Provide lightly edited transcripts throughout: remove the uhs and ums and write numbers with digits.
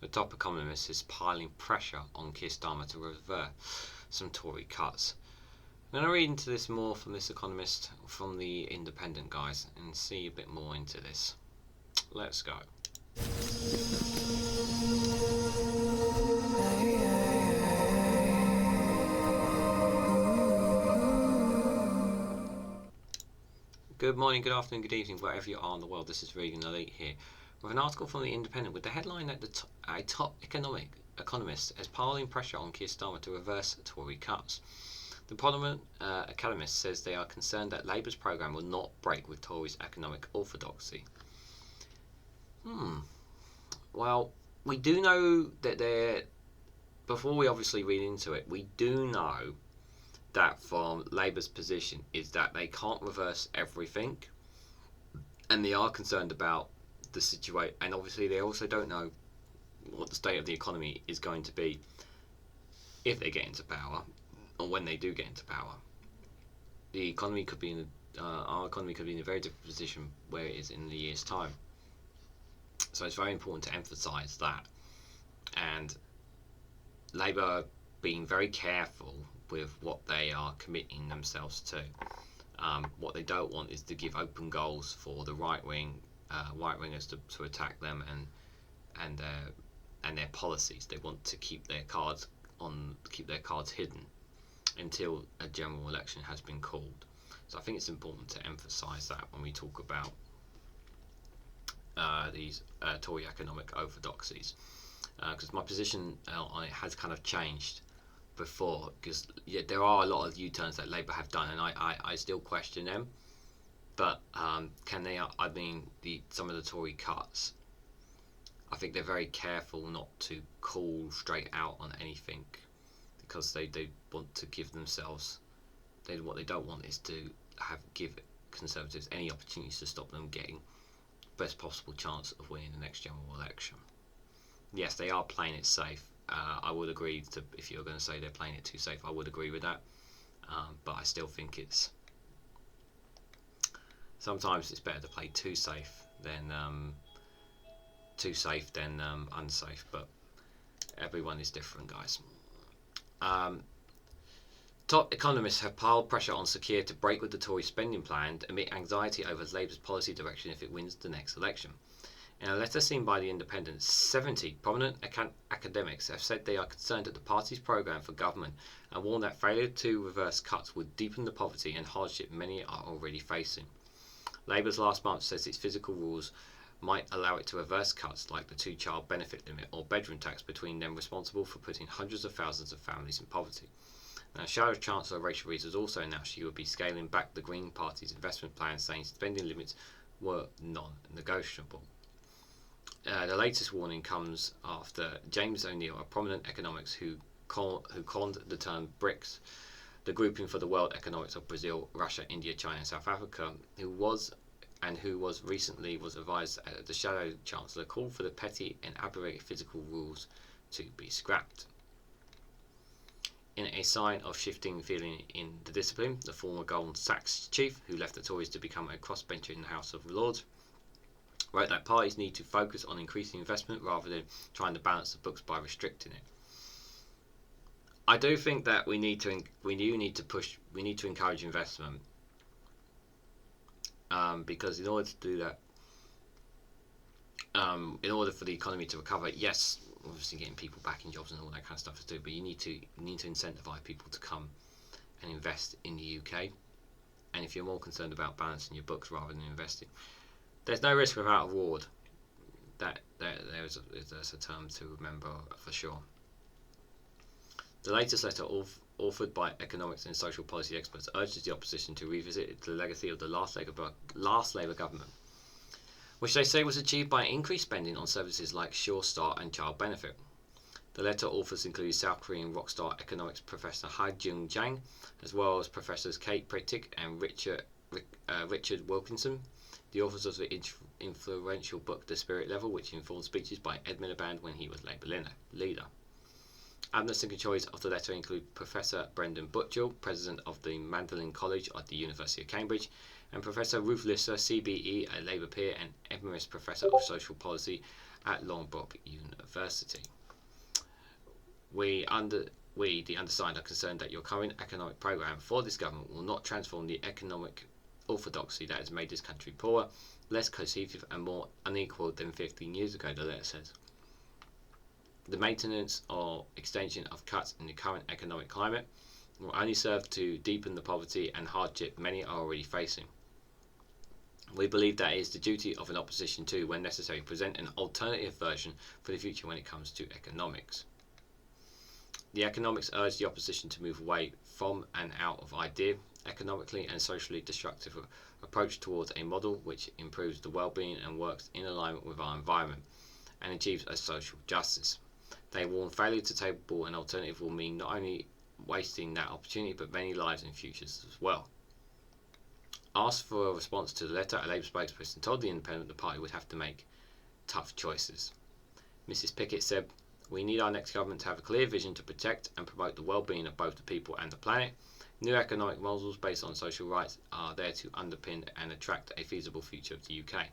The top economist is piling pressure on Keir Starmer to reverse some Tory cuts. I'm going to read into this more from this economist from the Independent guys and see a bit more into this. Let's go. Good morning, good afternoon, good evening, wherever you are in the world. This is REGANELITE here with an article from the Independent with the headline that a top economist is piling pressure on Keir Starmer to reverse Tory cuts. The prominent economist says they are concerned that Labour's programme will not break with Tory's economic orthodoxy. Well, we do know that before we obviously read into it, we do know that from Labour's position is that they can't reverse everything, and they are concerned about the situation, and obviously they also don't know what the state of the economy is going to be if they get into power, or when they do get into power. The economy could be our economy could be in a very different position where it is in a year's time. So it's very important to emphasise that, and Labour being very careful with what they are committing themselves to. What they don't want is to give open goals for the right wingers to attack them and their policies. They want to keep their cards hidden until a general election has been called. So I think it's important to emphasise that when we talk about these Tory economic orthodoxies, because my position on it has kind of changed before, because there are a lot of U-turns that Labour have done, and I still question them. But can they? I mean, some of the Tory cuts, I think they're very careful not to call straight out on anything, because they want to give themselves. What they don't want is to give Conservatives any opportunities to stop them getting the best possible chance of winning the next general election. Yes, they are playing it safe. I would agree if you're going to say they're playing it too safe, I would agree with that. But I still think sometimes it's better to play too safe than unsafe. But everyone is different, guys. Top economists have piled pressure on Sir Keir to break with the Tory spending plan amid anxiety over Labour's policy direction if it wins the next election. In a letter seen by the Independent, 70 prominent academics have said they are concerned at the party's programme for government and warn that failure to reverse cuts would deepen the poverty and hardship many are already facing. Labour's last month says its fiscal rules might allow it to reverse cuts like the two-child benefit limit or bedroom tax, between them responsible for putting hundreds of thousands of families in poverty. Now, Shadow Chancellor Rachel Reeves has also announced she would be scaling back the Green Party's investment plan, saying spending limits were non-negotiable. The latest warning comes after James O'Neill, a prominent economist who coined the term Brics, the grouping for the world economics of Brazil, Russia, India, China, and South Africa, who was recently advised the Shadow Chancellor, called for the petty and arbitrary fiscal rules to be scrapped. In a sign of shifting feeling in the discipline, the former Goldman Sachs chief, who left the Tories to become a crossbencher in the House of Lords, wrote that parties need to focus on increasing investment rather than trying to balance the books by restricting it. I do think that we need to encourage investment, because in order to do that, in order for the economy to recover, yes, obviously getting people back in jobs and all that kind of stuff is due, but you need to incentivise people to come and invest in the UK. And if you're more concerned about balancing your books rather than investing, there's no risk without a reward. There's a term to remember for sure. The latest letter, authored by economics and social policy experts, urges the opposition to revisit the legacy of the last Labour government, which they say was achieved by increased spending on services like Sure Start and child benefit. The letter authors include South Korean rockstar economics professor Ha-Jung Jang, as well as professors Kate Pretick and Richard Wilkinson, the authors of the influential book The Spirit Level, which informed speeches by Ed Miliband when he was Labour leader. Other signatories of the letter include Professor Brendan Butchell, President of the Magdalen College at the University of Cambridge, and Professor Ruth Lisser, CBE, a Labour peer and Emeritus Professor of Social Policy at Longbrook University. We, the undersigned, are concerned that your current economic programme for this government will not transform the economic orthodoxy that has made this country poorer, less cohesive and more unequal than 15 years ago, the letter says. The maintenance or extension of cuts in the current economic climate will only serve to deepen the poverty and hardship many are already facing. We believe that it is the duty of an opposition to, when necessary, present an alternative version for the future when it comes to economics. The economics urge the opposition to move away from and out of idea, economically and socially destructive approach towards a model which improves the well-being and works in alignment with our environment and achieves a social justice. They warn failure to table an alternative will mean not only wasting that opportunity but many lives and futures as well. Asked for a response to the letter, a Labour spokesperson told The Independent the party would have to make tough choices. Mrs Pickett said, "We need our next government to have a clear vision to protect and promote the well-being of both the people and the planet. New economic models based on social rights are there to underpin and attract a feasible future of the UK."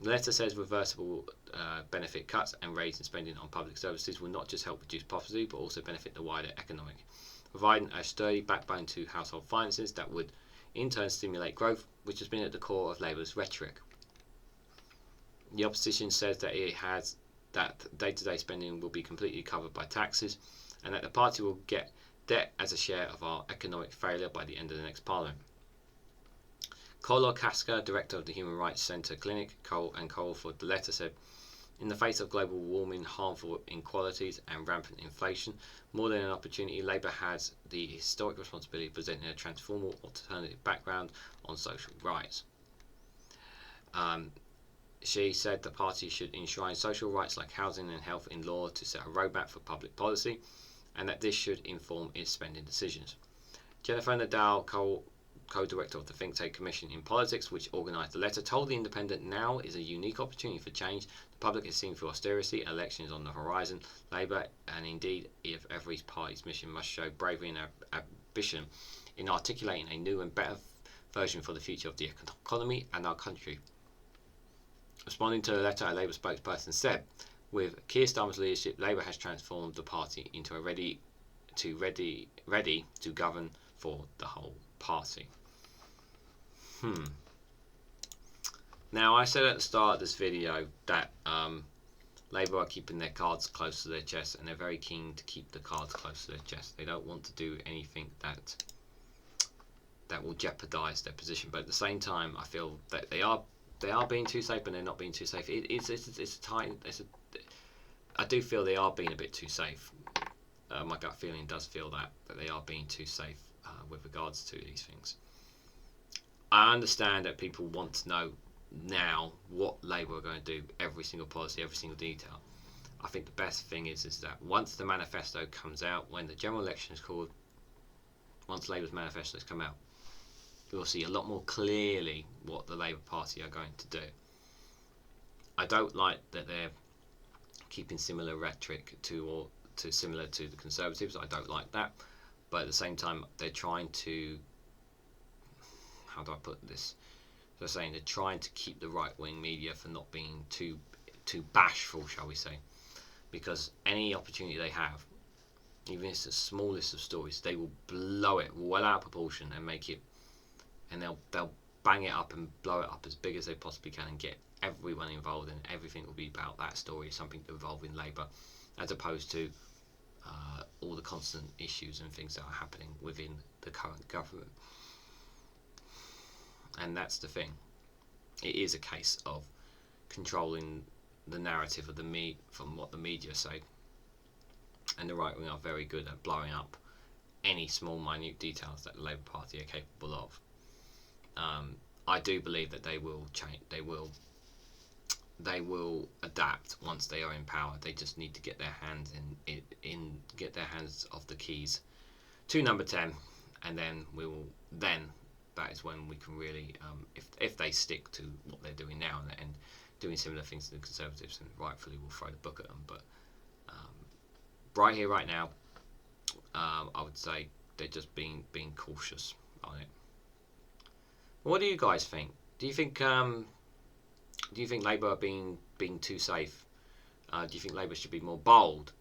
The letter says reversible benefit cuts and raising spending on public services will not just help reduce poverty but also benefit the wider economic, providing a sturdy backbone to household finances that would in turn stimulate growth, which has been at the core of Labour's rhetoric. The opposition says that day-to-day spending will be completely covered by taxes and that the party will get debt as a share of our economic failure by the end of the next parliament. Kola Kaska, director of the Human Rights Centre Clinic, Cole for the letter said, "In the face of global warming, harmful inequalities and rampant inflation, more than an opportunity, Labour has the historic responsibility of presenting a transformable alternative background on social rights." She said the party should enshrine social rights like housing and health in law to set a roadmap for public policy, and that this should inform its spending decisions. Jennifer Nadal, co-director of the think tank Commission in Politics, which organised the letter, told The Independent now is a unique opportunity for change. The public is seen through austerity, elections on the horizon. Labour, and indeed if every party's mission, must show bravery and ambition in articulating a new and better version for the future of the economy and our country. Responding to the letter, a Labour spokesperson said, "With Keir Starmer's leadership, Labour has transformed the party into a ready to govern for the whole party." Now, I said at the start of this video that Labour are keeping their cards close to their chest, and they're very keen to keep the cards close to their chest. They don't want to do anything that will jeopardise their position. But at the same time, I feel that they are being too safe, and they're not being too safe. I do feel they are being a bit too safe. My gut feeling does feel that they are being too safe with regards to these things. I understand that people want to know now what Labour are going to do, every single policy, every single detail. I think the best thing is that once the manifesto comes out, when the general election is called, once Labour's manifestos come out, we'll see a lot more clearly what the Labour Party are going to do. I don't like that they're keeping similar rhetoric to similar to the Conservatives. I don't like that, but at the same time, they're trying to, how do I put this? They're saying they're trying to keep the right-wing media from not being too bashful, shall we say? Because any opportunity they have, even if it's the smallest of stories, they will blow it well out of proportion and make it, and they'll bang it up and blow it up as big as they possibly can and get everyone involved, and everything will be about that story, something involving Labour, as opposed to all the constant issues and things that are happening within the current government. And that's the thing. It is a case of controlling the narrative of from what the media say, and the right wing are very good at blowing up any small minute details that the Labour Party are capable of. I do believe that they will change. They will adapt once they are in power. They just need to get their hands get their hands off the keys to number 10, and then that is when we can really, if they stick to what they're doing now and doing similar things to the Conservatives, and rightfully will throw the book at them. But right here, right now, I would say they're just being cautious on it. What do you guys think? Do you think Labour are being too safe Do you think Labour should be more bold?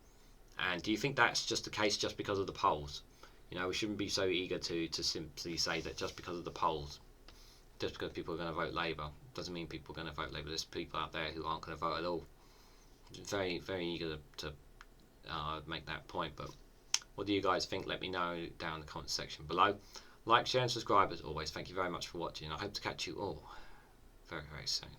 And do you think that's just the case just because of the polls? We shouldn't be so eager to simply say that just because of the polls, just because people are going to vote Labour, doesn't mean people are going to vote Labour. There's people out there who aren't going to vote at all. Very, very eager to make that point. But what do you guys think? Let me know down in the comments section below. Like, share and subscribe as always. Thank you very much for watching. I hope to catch you all very, very soon.